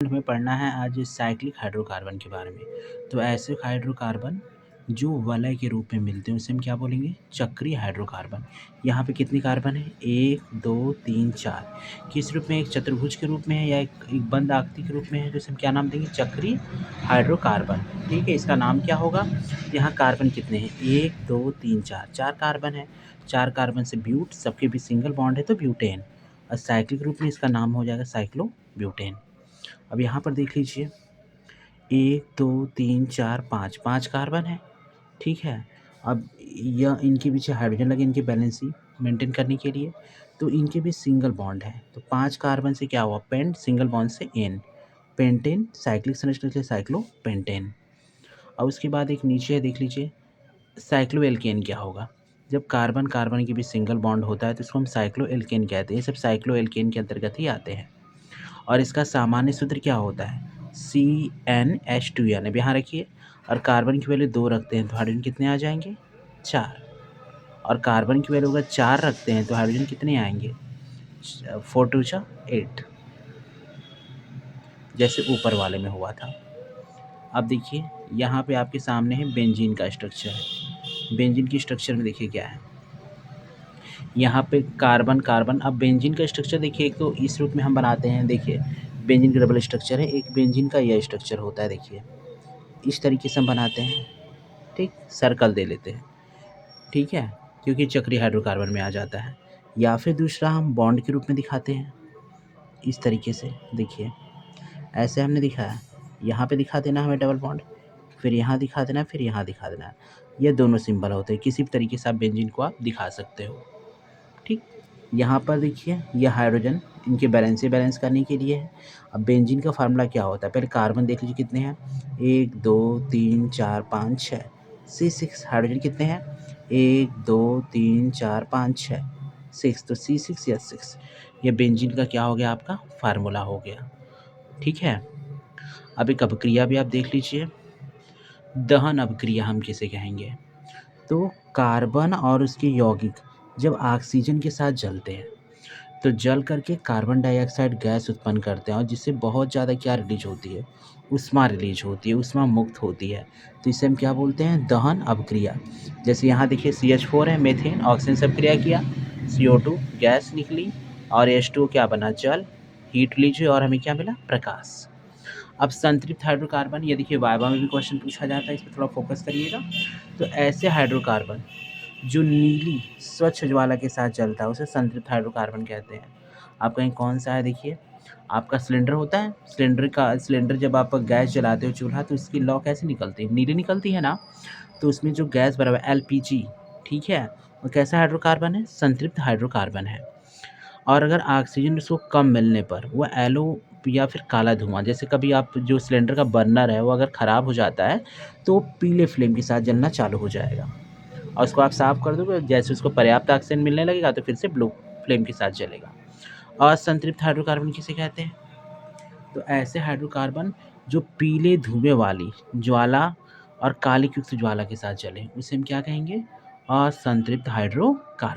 हमें पढ़ना है आज साइक्लिक हाइड्रोकार्बन के बारे में। तो ऐसे हाइड्रोकार्बन जो वलय के रूप में मिलते हैं उसे हम क्या बोलेंगे? चक्रीय हाइड्रोकार्बन। यहाँ पे कितने कार्बन है? 1 2 3 4। किस रूप में? एक चतुर्भुज के रूप में है या एक बंद आकृति के रूप में है, तो इसे हम क्या नाम देंगे? चक्रीय हाइड्रोकार्बन। ठीक है, इसका नाम क्या होगा? यहाँ कार्बन कितने हैं? 1 2 3 4, 4 कार्बन है। 4 कार्बन से ब्यूट, सबके बीच सिंगल बॉन्ड है तो ब्यूटेन। और साइक्लिक रूप में इसका नाम हो जाएगा साइक्लोब्यूटेन। अब यहाँ पर देख लीजिए, 1 2 3 4 5, 5 कार्बन है, ठीक है। अब यह इनके पीछे हाइड्रोजन लगे इनकी बैलेंसी मेंटेन करने के लिए, तो इनके भी सिंगल बॉन्ड है। तो 5 कार्बन से क्या हुआ? पेंट, सिंगल बॉन्ड से एन, पेंटेन। साइक्लिक संरचना से साइक्लोपेंटेन। और उसके बाद एक नीचे है, देख लीजिए, साइक्लोएल्केन क्या होगा? जब कार्बन कार्बन के बीच सिंगल बॉन्ड होता है तो इसको हम साइक्लोएल्केन कहते हैं। ये सब साइक्लोएल्केन के अंतर्गत ही आते हैं। और इसका सामान्य सूत्र क्या होता है? CnH2n। अब यहाँ रखिए, और कार्बन की वैल्यू 2 रखते हैं तो हाइड्रोजन कितने आ जाएंगे? 4। और कार्बन की वैल्यू अगर 4 रखते हैं तो हाइड्रोजन कितने आएंगे? 4 2 जा 8, जैसे ऊपर वाले में हुआ था। अब देखिए, यहाँ पे आपके सामने है बेंजीन का स्ट्रक्चर है। बेंजीन की स्ट्रक्चर में देखिए क्या है, यहाँ पे कार्बन कार्बन। अब बेंजीन का स्ट्रक्चर देखिए, एक तो इस रूप में हम बनाते हैं, देखिए बेंजीन का डबल स्ट्रक्चर है, एक बेंजीन का यह स्ट्रक्चर होता है, देखिए इस तरीके से हम बनाते हैं, ठीक, सर्कल दे लेते हैं, ठीक है, क्योंकि चक्रीय हाइड्रोकार्बन में आ जाता है। या फिर दूसरा हम बॉन्ड के रूप में दिखाते हैं, इस तरीके से देखिए, ऐसे हमने दिखाया, यहाँ पे दिखा देना हमें डबल बॉन्ड, फिर यहाँ दिखा देना, फिर यहाँ दिखा देना। ये दोनों सिंबल होते हैं, किसी भी तरीके से आप बेंजीन को आप दिखा सकते हो, ठीक। यहाँ पर देखिए, यह हाइड्रोजन इनके बैलेंस करने के लिए है। अब बेंजीन का फार्मूला क्या होता है? पहले कार्बन देख लीजिए कितने हैं, 1 2 3 4 5 6। C6 हाइड्रोजन कितने हैं? 1 2 3 4 5 6, 6, तो C6 या 6। ये बेंजीन का क्या हो गया? आपका फार्मूला हो गया, ठीक है। अब एक अपक्रिया भी आप देख लीजिए, दहन अपक्रिया हम किसे कहेंगे? तो कार्बन और उसके यौगिक जब ऑक्सीजन के साथ जलते हैं तो जल करके कार्बन डाइऑक्साइड गैस उत्पन्न करते हैं, और जिससे बहुत ज़्यादा क्या रिलीज होती है? ऊष्मा रिलीज होती है, ऊष्मा मुक्त होती है। तो इसे हम क्या बोलते हैं? दहन अपक्रिया। जैसे यहाँ देखिए, CH4 है, मेथेन, ऑक्सीजन से अपक्रिया किया, CO2 गैस निकली, और H2 क्या बना? जल, हीट रिलीज हुई, और हमें क्या मिला? प्रकाश। अब संतृप्त हाइड्रोकार्बन, ये देखिए वाइवा में भी क्वेश्चन पूछा जाता है, इस पर थोड़ा फोकस करिएगा। तो ऐसे हाइड्रोकार्बन जो नीली स्वच्छ ज्वाला के साथ जलता है उसे संतृप्त हाइड्रोकार्बन कहते हैं। आप कहीं कौन सा है? देखिए, आपका सिलेंडर होता है, सिलेंडर जब आप गैस जलाते हो चूल्हा, तो इसकी लौ कैसे निकलती है? नीली निकलती है ना। तो उसमें जो गैस भरा हुआ है LPG, ठीक है, वो कैसा हाइड्रोकार्बन है? संतृप्त हाइड्रोकार्बन है। और अगर ऑक्सीजन उसको कम मिलने पर वो एलो या फिर काला धुआं, जैसे कभी आप जो सिलेंडर का बर्नर है वो अगर ख़राब हो जाता है तो वो पीले फ्लेम के साथ जलना चालू हो जाएगा, और उसको आप साफ़ कर दोगे, जैसे उसको पर्याप्त ऑक्सीजन मिलने लगेगा तो फिर से ब्लू फ्लेम के साथ जलेगा। असंतृप्त हाइड्रोकार्बन किसे कहते हैं? तो ऐसे हाइड्रोकार्बन जो पीले धुएँ वाली ज्वाला और कालिक युक्त ज्वाला के साथ जले, उसे हम क्या कहेंगे? असंतृप्त हाइड्रोकार्बन।